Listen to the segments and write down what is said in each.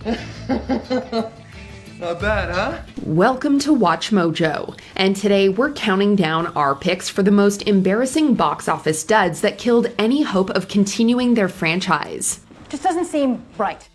Not bad, huh? Welcome to Watch Mojo, and today we're counting down our picks for the most embarrassing box office duds that killed any hope of continuing their franchise. Just doesn't seem right.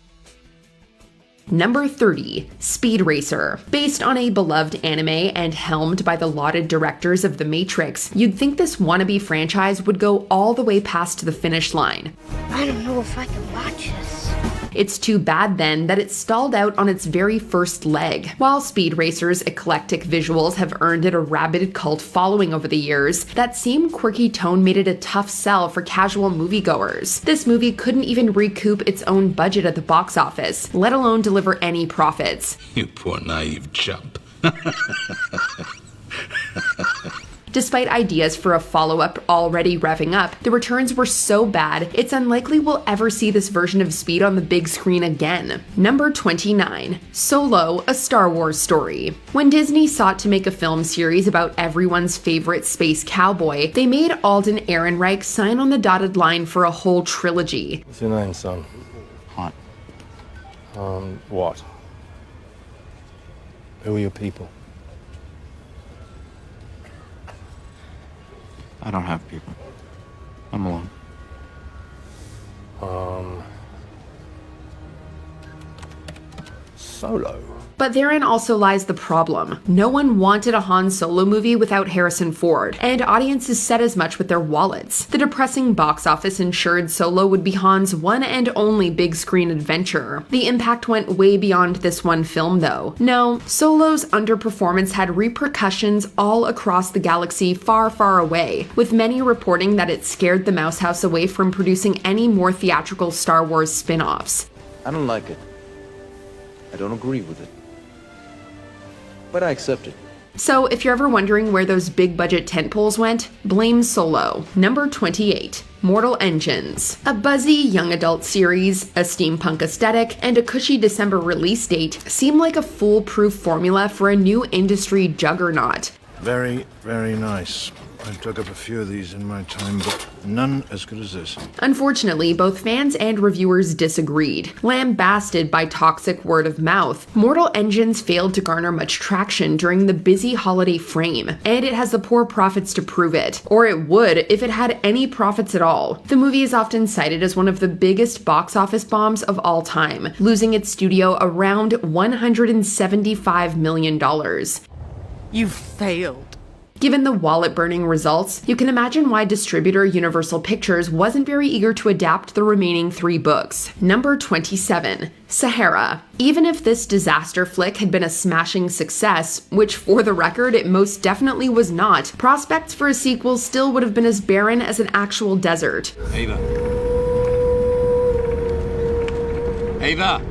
Number 30, Speed Racer. Based on a beloved anime and helmed by the lauded directors of The Matrix, you'd think this wannabe franchise would go all the way past the finish line. I don't know if I can watch this. It's too bad then that it stalled out on its very first leg. While Speed Racer's eclectic visuals have earned it a rabid cult following over the years, that same quirky tone made it a tough sell for casual moviegoers. This movie couldn't even recoup its own budget at the box office, let alone deliver any profits. You poor naive chump. Despite ideas for a follow-up already revving up, the returns were so bad, it's unlikely we'll ever see this version of Speed on the big screen again. Number 29, Solo, a Star Wars story. When Disney sought to make a film series about everyone's favorite space cowboy, they made Alden Ehrenreich sign on the dotted line for a whole trilogy. What's your name, son? Hot. What? Who are your people? I don't have people. I'm alone. Solo. But therein also lies the problem. No one wanted a Han Solo movie without Harrison Ford, and audiences said as much with their wallets. The depressing box office ensured Solo would be Han's one and only big screen adventure. The impact went way beyond this one film though. No, Solo's underperformance had repercussions all across the galaxy far, far away, with many reporting that it scared the Mouse House away from producing any more theatrical Star Wars spin-offs. I don't like it. I don't agree with it. But I accept it. So if you're ever wondering where those big budget tentpoles went, blame Solo. Number 28, Mortal Engines. A buzzy young adult series, a steampunk aesthetic, and a cushy December release date seem like a foolproof formula for a new industry juggernaut. Very, very nice. I've dug up a few of these in my time, but none as good as this. Unfortunately, both fans and reviewers disagreed. Lambasted by toxic word of mouth, Mortal Engines failed to garner much traction during the busy holiday frame, and it has the poor profits to prove it. Or it would if it had any profits at all. The movie is often cited as one of the biggest box office bombs of all time, losing its studio around $175 million. You failed. Given the wallet-burning results, you can imagine why distributor Universal Pictures wasn't very eager to adapt the remaining 3 books. Number 27, Sahara. Even if this disaster flick had been a smashing success, which for the record it most definitely was not, prospects for a sequel still would have been as barren as an actual desert. Ava. Ava.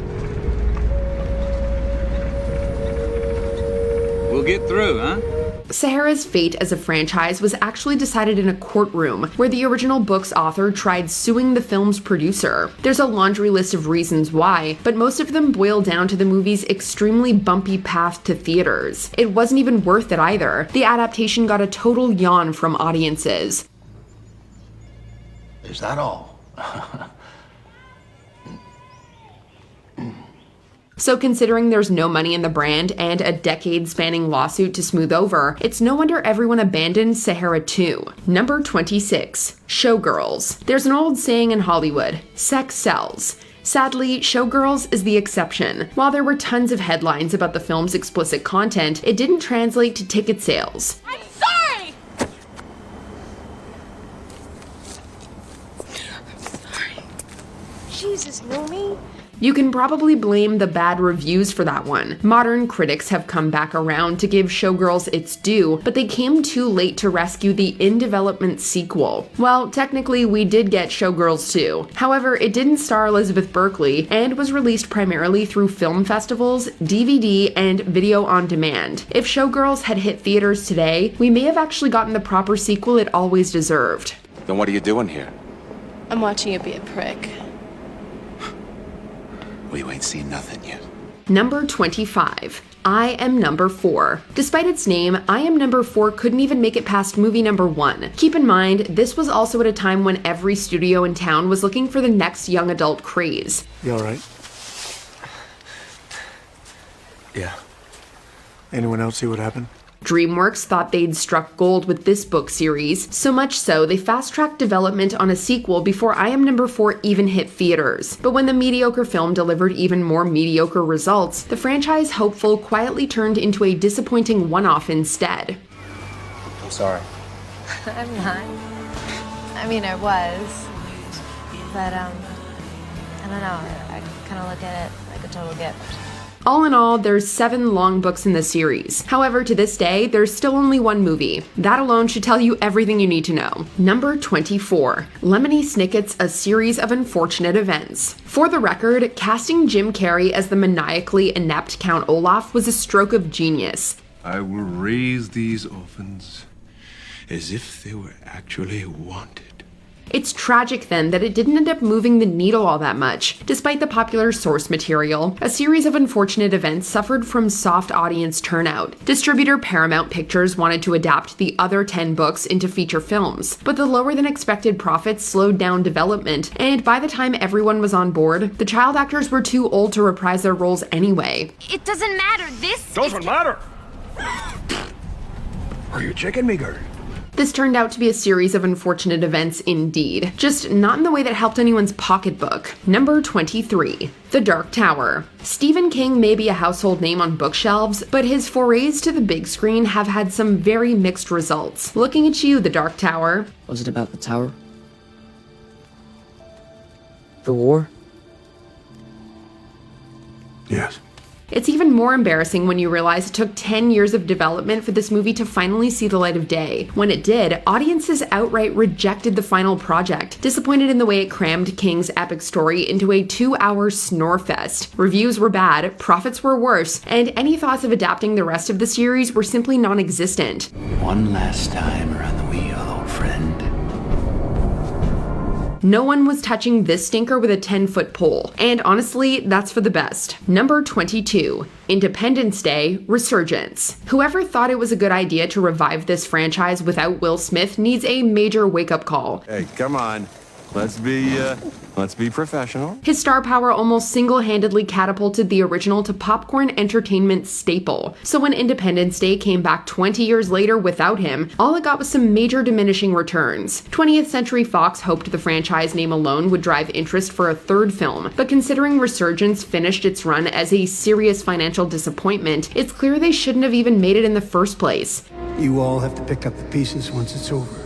We'll get through, huh? Sahara's fate as a franchise was actually decided in a courtroom, where the original book's author tried suing the film's producer. There's a laundry list of reasons why, but most of them boil down to the movie's extremely bumpy path to theaters. It wasn't even worth it either. The adaptation got a total yawn from audiences. Is that all? So considering there's no money in the brand and a decade-spanning lawsuit to smooth over, it's no wonder everyone abandoned Sahara 2. Number 26, Showgirls. There's an old saying in Hollywood, sex sells. Sadly, Showgirls is the exception. While there were tons of headlines about the film's explicit content, it didn't translate to ticket sales. I'm sorry! I'm sorry. Jesus, Nomi. You can probably blame the bad reviews for that one. Modern critics have come back around to give Showgirls its due, but they came too late to rescue the in-development sequel. Well, technically we did get Showgirls 2. However, it didn't star Elizabeth Berkley and was released primarily through film festivals, DVD, and video on demand. If Showgirls had hit theaters today, we may have actually gotten the proper sequel it always deserved. Then what are you doing here? I'm watching you be a prick. Well, you ain't seen nothing yet. Number 25, I Am Number 4. Despite its name, I Am Number 4 couldn't even make it past movie number 1. Keep in mind, this was also at a time when every studio in town was looking for the next young adult craze. You alright? Yeah. Anyone else see what happened? DreamWorks thought they'd struck gold with this book series, so much so they fast-tracked development on a sequel before I Am Number 4 even hit theaters. But when the mediocre film delivered even more mediocre results, the franchise hopeful quietly turned into a disappointing one-off instead. I'm sorry. I'm not. I mean, I was. But, I don't know. I kind of look at it like a total gift. All in all, there's 7 long books in the series. However, to this day, there's still only one movie. That alone should tell you everything you need to know. Number 24. Lemony Snicket's A Series of Unfortunate Events. For the record, casting Jim Carrey as the maniacally inept Count Olaf was a stroke of genius. I will raise these orphans as if they were actually wanted. It's tragic then that it didn't end up moving the needle all that much. Despite the popular source material, A Series of Unfortunate Events suffered from soft audience turnout. Distributor Paramount Pictures wanted to adapt the other 10 books into feature films, but the lower than expected profits slowed down development, and by the time everyone was on board, the child actors were too old to reprise their roles anyway. It doesn't matter. Doesn't matter! Are you checking me, girl? This turned out to be a series of unfortunate events indeed, just not in the way that helped anyone's pocketbook. Number 23. The Dark Tower. Stephen King may be a household name on bookshelves, but his forays to the big screen have had some very mixed results. Looking at you, The Dark Tower. Was it about the tower? The war? Yes. It's even more embarrassing when you realize it took 10 years of development for this movie to finally see the light of day. When it did, audiences outright rejected the final project, disappointed in the way it crammed King's epic story into a 2-hour snore fest. Reviews were bad, profits were worse, and any thoughts of adapting the rest of the series were simply non-existent. One last time around the wheel, old friend. No one was touching this stinker with a 10-foot pole, and honestly, that's for the best. Number 22. Independence Day Resurgence. Whoever thought it was a good idea to revive this franchise without Will Smith needs a major wake-up call. Hey, come on. Let's be professional. His star power almost single-handedly catapulted the original to popcorn entertainment staple. So when Independence Day came back 20 years later without him, all it got was some major diminishing returns. 20th Century Fox hoped the franchise name alone would drive interest for a third film, but considering Resurgence finished its run as a serious financial disappointment, it's clear they shouldn't have even made it in the first place. You all have to pick up the pieces once it's over.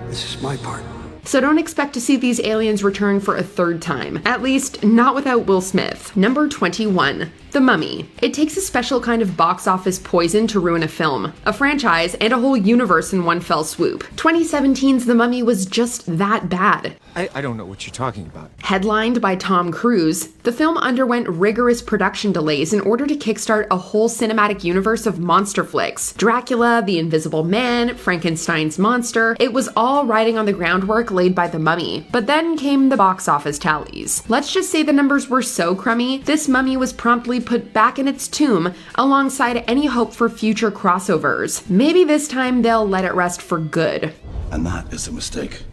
This is my part. So don't expect to see these aliens return for a third time. At least, not without Will Smith. Number 21. The Mummy. It takes a special kind of box office poison to ruin a film, a franchise, and a whole universe in one fell swoop. 2017's The Mummy was just that bad. I don't know what you're talking about. Headlined by Tom Cruise, the film underwent rigorous production delays in order to kickstart a whole cinematic universe of monster flicks. Dracula, The Invisible Man, Frankenstein's monster, it was all riding on the groundwork laid by The Mummy. But then came the box office tallies. Let's just say the numbers were so crummy, this mummy was promptly put back in its tomb alongside any hope for future crossovers. Maybe this time they'll let it rest for good. And that is a mistake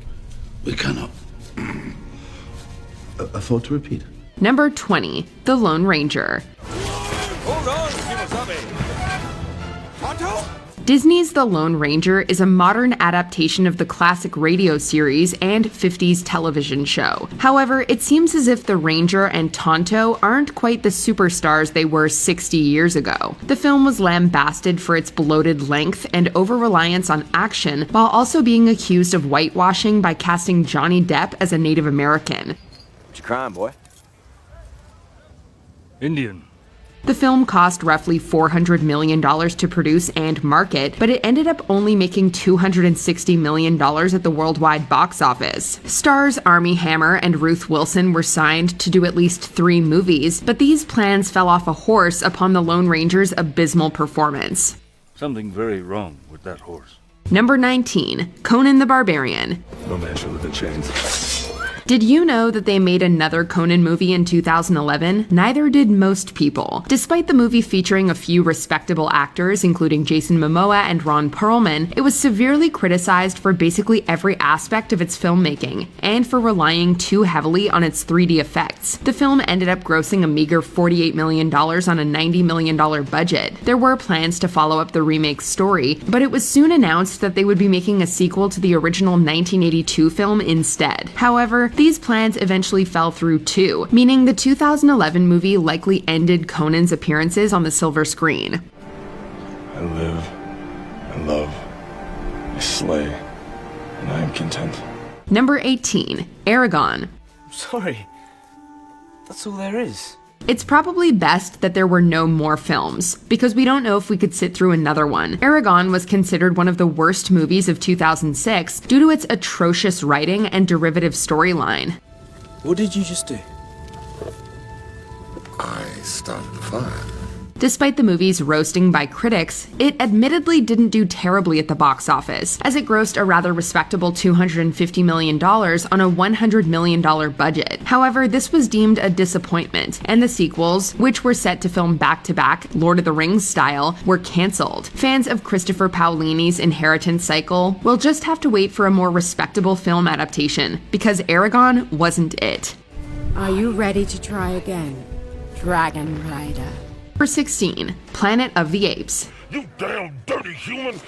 we cannot afford to repeat. Number 20. The Lone Ranger. Hold on, Kimosabe. Tonto? Disney's The Lone Ranger is a modern adaptation of the classic radio series and 50s television show. However, it seems as if the Ranger and Tonto aren't quite the superstars they were 60 years ago. The film was lambasted for its bloated length and over-reliance on action, while also being accused of whitewashing by casting Johnny Depp as a Native American. What you crying, boy? Indian. The film cost roughly $400 million to produce and market, but it ended up only making $260 million at the worldwide box office. Stars Armie Hammer and Ruth Wilson were signed to do at least 3 movies, but these plans fell off a horse upon the Lone Ranger's abysmal performance. Something very wrong with that horse. Number 19. Conan the Barbarian. No man shall live in chains. Did you know that they made another Conan movie in 2011? Neither did most people. Despite the movie featuring a few respectable actors, including Jason Momoa and Ron Perlman, it was severely criticized for basically every aspect of its filmmaking, and for relying too heavily on its 3D effects. The film ended up grossing a meager $48 million on a $90 million budget. There were plans to follow up the remake's story, but it was soon announced that they would be making a sequel to the original 1982 film instead. However, these plans eventually fell through too, meaning the 2011 movie likely ended Conan's appearances on the silver screen. I live, I love, I slay, and I am content. Number 18, Aragon. Sorry, that's all there is. It's probably best that there were no more films, because we don't know if we could sit through another one. Aragon was considered one of the worst movies of 2006 due to its atrocious writing and derivative storyline. What did you just do? I started a fire. Despite the movie's roasting by critics, it admittedly didn't do terribly at the box office, as it grossed a rather respectable $250 million on a $100 million budget. However, this was deemed a disappointment, and the sequels, which were set to film back-to-back, Lord of the Rings style, were cancelled. Fans of Christopher Paolini's Inheritance cycle will just have to wait for a more respectable film adaptation, because Aragon wasn't it. Are you ready to try again, Dragon Rider? Number 16, Planet of the Apes. You damn dirty human!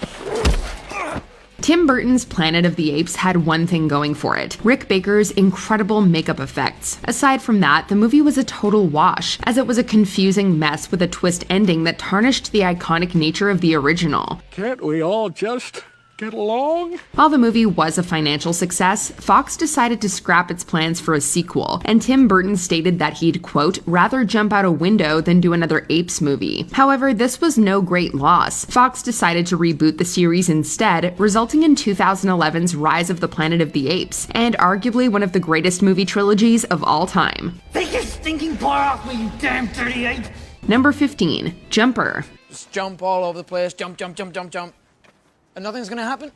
Tim Burton's Planet of the Apes had one thing going for it: Rick Baker's incredible makeup effects. Aside from that, the movie was a total wash, as it was a confusing mess with a twist ending that tarnished the iconic nature of the original. Can't we all just get along? While the movie was a financial success, Fox decided to scrap its plans for a sequel, and Tim Burton stated that he'd, quote, rather jump out a window than do another Apes movie. However, this was no great loss. Fox decided to reboot the series instead, resulting in 2011's Rise of the Planet of the Apes, and arguably one of the greatest movie trilogies of all time. Take your stinking paw off me, you damn dirty ape! Number 15, Jumper. Just jump all over the place, jump, jump, jump, jump, jump. And nothing's gonna happen?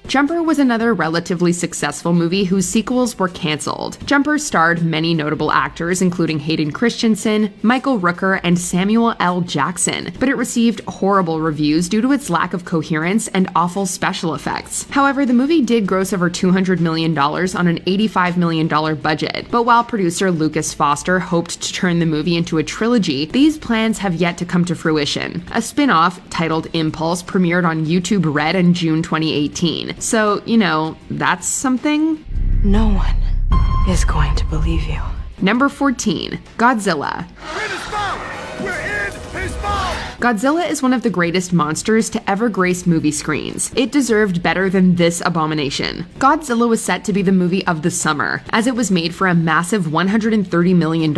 Jumper was another relatively successful movie whose sequels were cancelled. Jumper starred many notable actors, including Hayden Christensen, Michael Rooker, and Samuel L. Jackson, but it received horrible reviews due to its lack of coherence and awful special effects. However, the movie did gross over $200 million on an $85 million budget, but while producer Lucas Foster hoped to turn the movie into a trilogy, these plans have yet to come to fruition. A spin-off, titled Impulse, premiered on YouTube Red in June 2018. So, you know, that's something. No one is going to believe you. Number 14, Godzilla. Godzilla is one of the greatest monsters to ever grace movie screens. It deserved better than this abomination. Godzilla was set to be the movie of the summer, as it was made for a massive $130 million.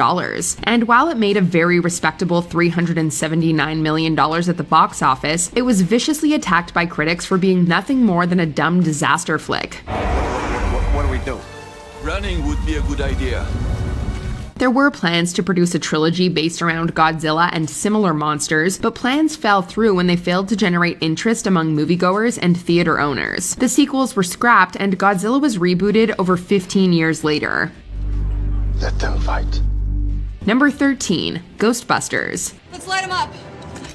And while it made a very respectable $379 million at the box office, it was viciously attacked by critics for being nothing more than a dumb disaster flick. What do we do? Running would be a good idea. There were plans to produce a trilogy based around Godzilla and similar monsters, but plans fell through when they failed to generate interest among moviegoers and theater owners. The sequels were scrapped, and Godzilla was rebooted over 15 years later. Let them fight. Number 13, Ghostbusters. Let's light him up.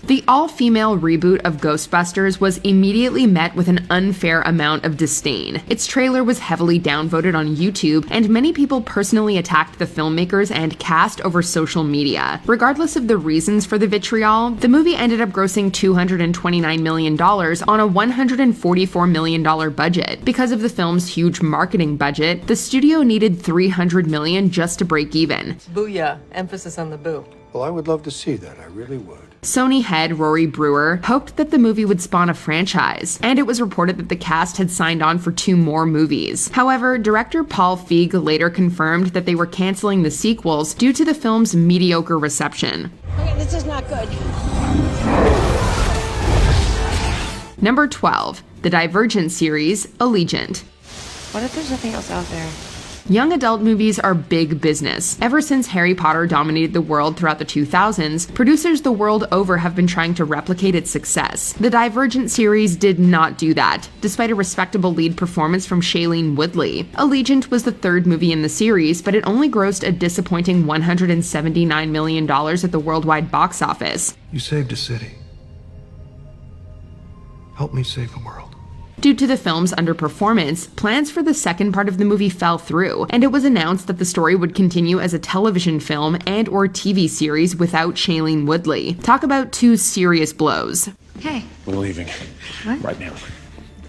The all-female reboot of Ghostbusters was immediately met with an unfair amount of disdain. Its trailer was heavily downvoted on YouTube, and many people personally attacked the filmmakers and cast over social media. Regardless of the reasons for the vitriol, the movie ended up grossing $229 million on a $144 million budget. Because of the film's huge marketing budget, the studio needed $300 million just to break even. Booyah. Emphasis on the boo. Well, I would love to see that. I really would. Sony head Rory Brewer hoped that the movie would spawn a franchise, and it was reported that the cast had signed on for 2 more movies. However, director Paul Feig later confirmed that they were canceling the sequels due to the film's mediocre reception. Okay, this is not good. Number 12, the Divergent series, Allegiant. What if there's nothing else out there? Young adult movies are big business. Ever since Harry Potter dominated the world throughout the 2000s, producers the world over have been trying to replicate its success. The Divergent series did not do that, despite a respectable lead performance from Shailene Woodley. Allegiant was the third movie in the series, but it only grossed a disappointing $179 million at the worldwide box office. You saved a city. Help me save the world. Due to the film's underperformance, plans for the second part of the movie fell through, and it was announced that the story would continue as a television film and/or TV series without Shailene Woodley. Talk about two serious blows. Hey. We're leaving. What? Right now.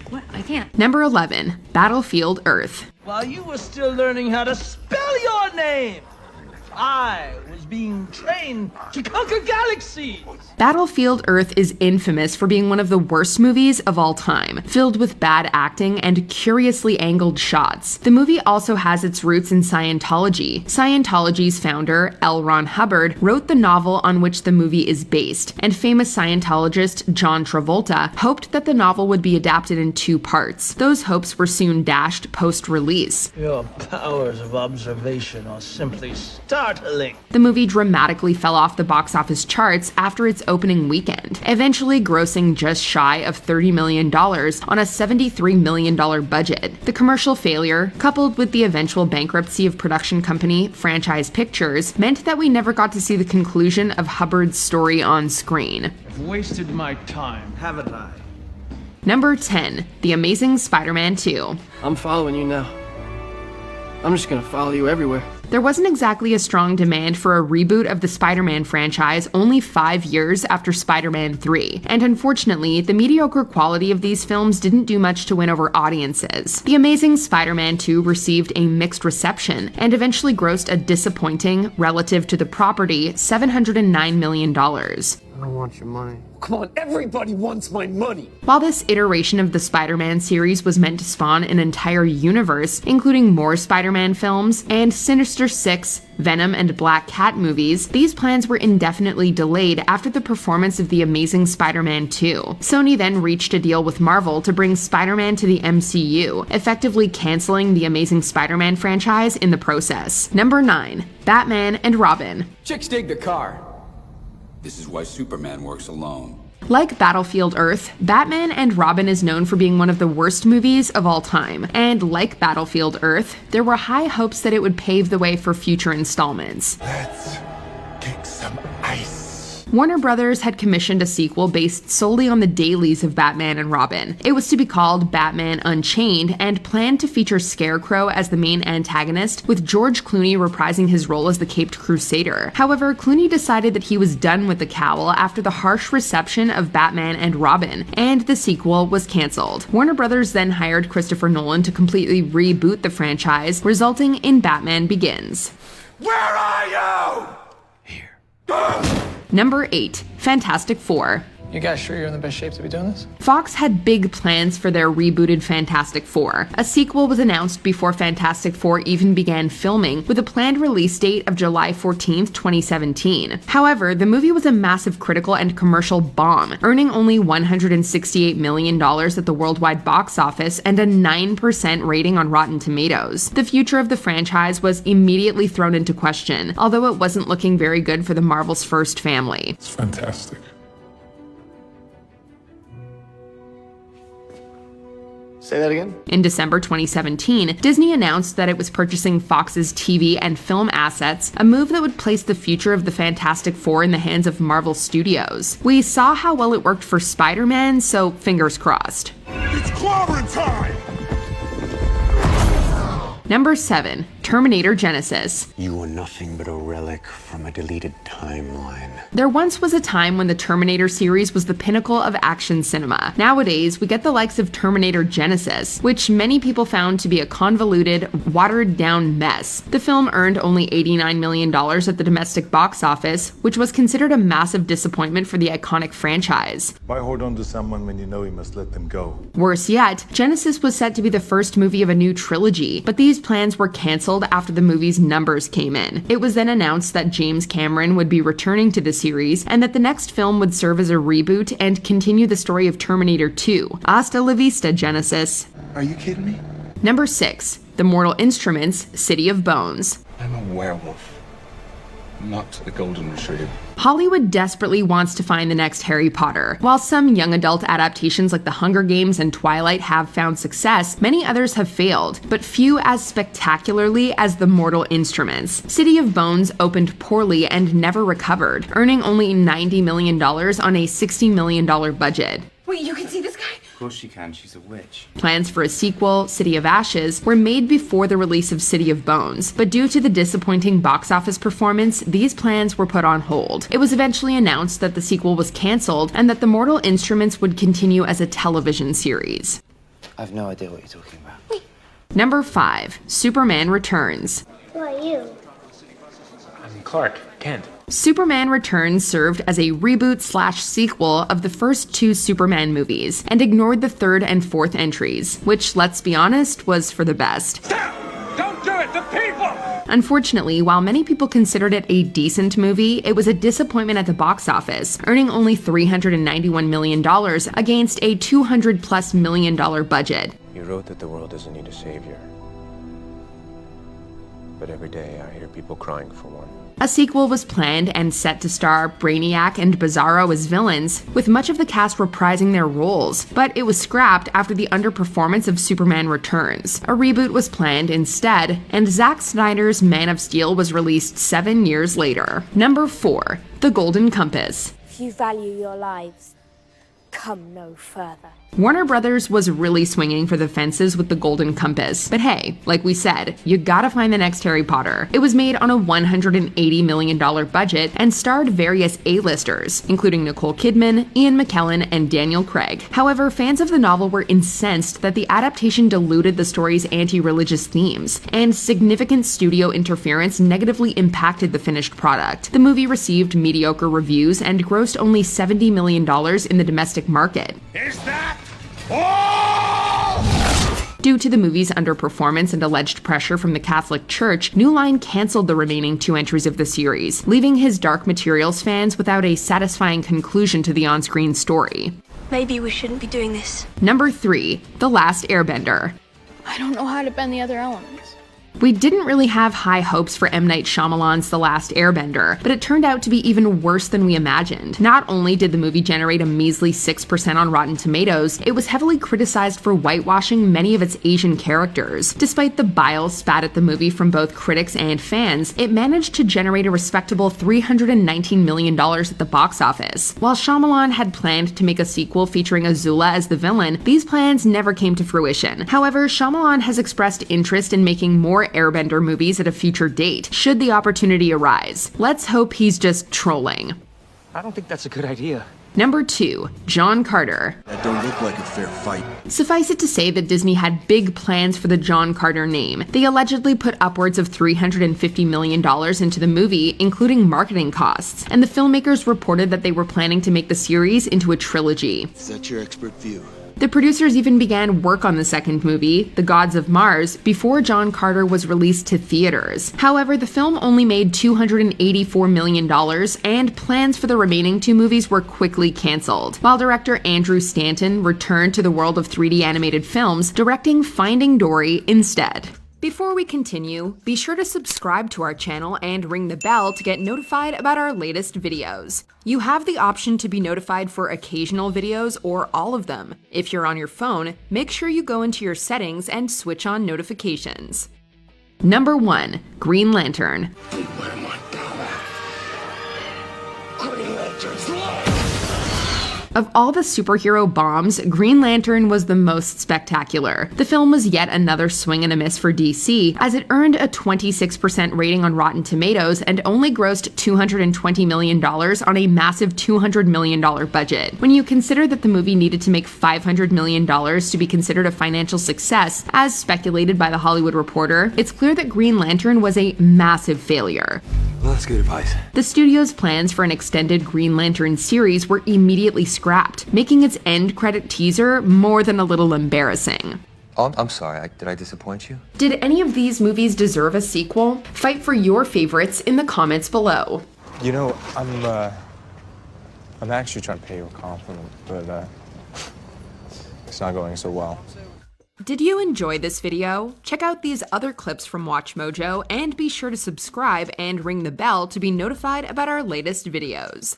What? I can't. Number 11, Battlefield Earth. While you were still learning how to spell your name, I was being trained to conquer galaxies. Battlefield Earth is infamous for being one of the worst movies of all time, filled with bad acting and curiously angled shots. The movie also has its roots in Scientology. Scientology's founder, L. Ron Hubbard, wrote the novel on which the movie is based, and famous Scientologist John Travolta hoped that the novel would be adapted in 2 parts. Those hopes were soon dashed post-release. Your powers of observation are simply startling. The movie dramatically fell off the box office charts after its opening weekend, eventually grossing just shy of $30 million on a $73 million budget. The commercial failure, coupled with the eventual bankruptcy of production company Franchise Pictures, meant that we never got to see the conclusion of Hubbard's story on screen. I've wasted my time, haven't I? Number 10, The Amazing Spider-Man 2. I'm following you now. I'm just gonna follow you everywhere. There wasn't exactly a strong demand for a reboot of the Spider-Man franchise only 5 years after Spider-Man 3, and unfortunately, the mediocre quality of these films didn't do much to win over audiences. The Amazing Spider-Man 2 received a mixed reception, and eventually grossed a disappointing, relative to the property, $709 million. I don't want your money. Come on, everybody wants my money! While this iteration of the Spider-Man series was meant to spawn an entire universe, including more Spider-Man films, and Sinister Six, Venom, and Black Cat movies, these plans were indefinitely delayed after the performance of The Amazing Spider-Man 2. Sony then reached a deal with Marvel to bring Spider-Man to the MCU, effectively canceling the Amazing Spider-Man franchise in the process. Number 9, Batman and Robin. Chicks dig the car. This is why Superman works alone. Like Battlefield Earth, Batman and Robin is known for being one of the worst movies of all time. And like Battlefield Earth, there were high hopes that it would pave the way for future installments. Let's kick some ice. Warner Brothers had commissioned a sequel based solely on the dailies of Batman and Robin. It was to be called Batman Unchained and planned to feature Scarecrow as the main antagonist, with George Clooney reprising his role as the Caped Crusader. However, Clooney decided that he was done with the cowl after the harsh reception of Batman and Robin, and the sequel was cancelled. Warner Brothers then hired Christopher Nolan to completely reboot the franchise, resulting in Batman Begins. Where are you? Number 8, Fantastic Four. You guys sure you're in the best shape to be doing this? Fox had big plans for their rebooted Fantastic Four. A sequel was announced before Fantastic Four even began filming, with a planned release date of July 14th, 2017. However, the movie was a massive critical and commercial bomb, earning only $168 million at the worldwide box office and a 9% rating on Rotten Tomatoes. The future of the franchise was immediately thrown into question, although it wasn't looking very good for the Marvel's first family. It's fantastic. Say that again? In December 2017, Disney announced that it was purchasing Fox's TV and film assets, a move that would place the future of the Fantastic Four in the hands of Marvel Studios. We saw how well it worked for Spider-Man, so fingers crossed. It's clobbering time! Number 7, Terminator Genisys. You were nothing but a relic from a deleted timeline. There once was a time when the Terminator series was the pinnacle of action cinema. Nowadays, we get the likes of Terminator Genisys, which many people found to be a convoluted, watered-down mess. The film earned only $89 million at the domestic box office, which was considered a massive disappointment for the iconic franchise. Why hold on to someone when you know you must let them go? Worse yet, Genisys was set to be the first movie of a new trilogy, but these plans were canceled after the movie's numbers came in. It was then announced that James Cameron would be returning to the series, and that the next film would serve as a reboot and continue the story of Terminator 2. Hasta la vista, Genisys. Are you kidding me? Number 6, The Mortal Instruments, City of Bones. I'm a werewolf, not a golden retriever. Hollywood desperately wants to find the next Harry Potter. While some young adult adaptations like The Hunger Games and Twilight have found success, many others have failed, but few as spectacularly as The Mortal Instruments. City of Bones opened poorly and never recovered, earning only $90 million on a $60 million budget. Wait, you can see this guy? Of course she can, she's a witch. Plans for a sequel, City of Ashes, were made before the release of City of Bones, but due to the disappointing box office performance, these plans were put on hold. It was eventually announced that the sequel was cancelled and that The Mortal Instruments would continue as a television series. I've no idea what you're talking about. Number 5. Superman Returns. Who are you? I'm Clark Kent. Superman Returns served as a reboot/sequel of the first 2 Superman movies, and ignored the 3rd and 4th entries, which, let's be honest, was for the best. Don't do it! The people! Unfortunately, while many people considered it a decent movie, it was a disappointment at the box office, earning only $391 million against a $200+ million budget. You wrote that the world doesn't need a savior. But every day I hear people crying for one. A sequel was planned and set to star Brainiac and Bizarro as villains, with much of the cast reprising their roles, but it was scrapped after the underperformance of Superman Returns. A reboot was planned instead, and Zack Snyder's Man of Steel was released 7 years later. Number 4. The Golden Compass. If you value your lives, come no further. Warner Brothers was really swinging for the fences with The Golden Compass, but hey, like we said, you gotta find the next Harry Potter. It was made on a $180 million budget and starred various A-listers, including Nicole Kidman, Ian McKellen, and Daniel Craig. However, fans of the novel were incensed that the adaptation diluted the story's anti-religious themes, and significant studio interference negatively impacted the finished product. The movie received mediocre reviews and grossed only $70 million in the domestic market. Is that Due to the movie's underperformance and alleged pressure from the Catholic Church, New Line canceled the remaining 2 entries of the series, leaving his Dark Materials fans without a satisfying conclusion to the on-screen story. Maybe we shouldn't be doing this. Number 3. The Last Airbender. I don't know how to bend the other elements. We didn't really have high hopes for M. Night Shyamalan's The Last Airbender, but it turned out to be even worse than we imagined. Not only did the movie generate a measly 6% on Rotten Tomatoes, it was heavily criticized for whitewashing many of its Asian characters. Despite the bile spat at the movie from both critics and fans, it managed to generate a respectable $319 million at the box office. While Shyamalan had planned to make a sequel featuring Azula as the villain, these plans never came to fruition. However, Shyamalan has expressed interest in making more Airbender movies at a future date, should the opportunity arise. Let's hope he's just trolling. I don't think that's a good idea. Number 2. John Carter. That don't look like a fair fight. Suffice it to say that Disney had big plans for the John Carter name. They allegedly put upwards of $350 million into the movie, including marketing costs, and the filmmakers reported that they were planning to make the series into a trilogy. Is that your expert view? The producers even began work on the second movie, The Gods of Mars, before John Carter was released to theaters. However, the film only made $284 million, and plans for the remaining 2 movies were quickly canceled, while director Andrew Stanton returned to the world of 3D animated films, directing Finding Dory instead. Before we continue, be sure to subscribe to our channel and ring the bell to get notified about our latest videos. You have the option to be notified for occasional videos or all of them. If you're on your phone, make sure you go into your settings and switch on notifications. Number 1. Green Lantern. Where my power? Green Lantern's life! Of all the superhero bombs, Green Lantern was the most spectacular. The film was yet another swing and a miss for DC, as it earned a 26% rating on Rotten Tomatoes and only grossed $220 million on a massive $200 million budget. When you consider that the movie needed to make $500 million to be considered a financial success, as speculated by The Hollywood Reporter, it's clear that Green Lantern was a massive failure. Well, that's good advice. The studio's plans for an extended Green Lantern series were immediately scrapped, making its end credit teaser more than a little embarrassing. Oh, I'm sorry, did I disappoint you? Did any of these movies deserve a sequel? Fight for your favorites in the comments below. You know, I'm actually trying to pay you a compliment, but it's not going so well. Did you enjoy this video? Check out these other clips from WatchMojo and be sure to subscribe and ring the bell to be notified about our latest videos.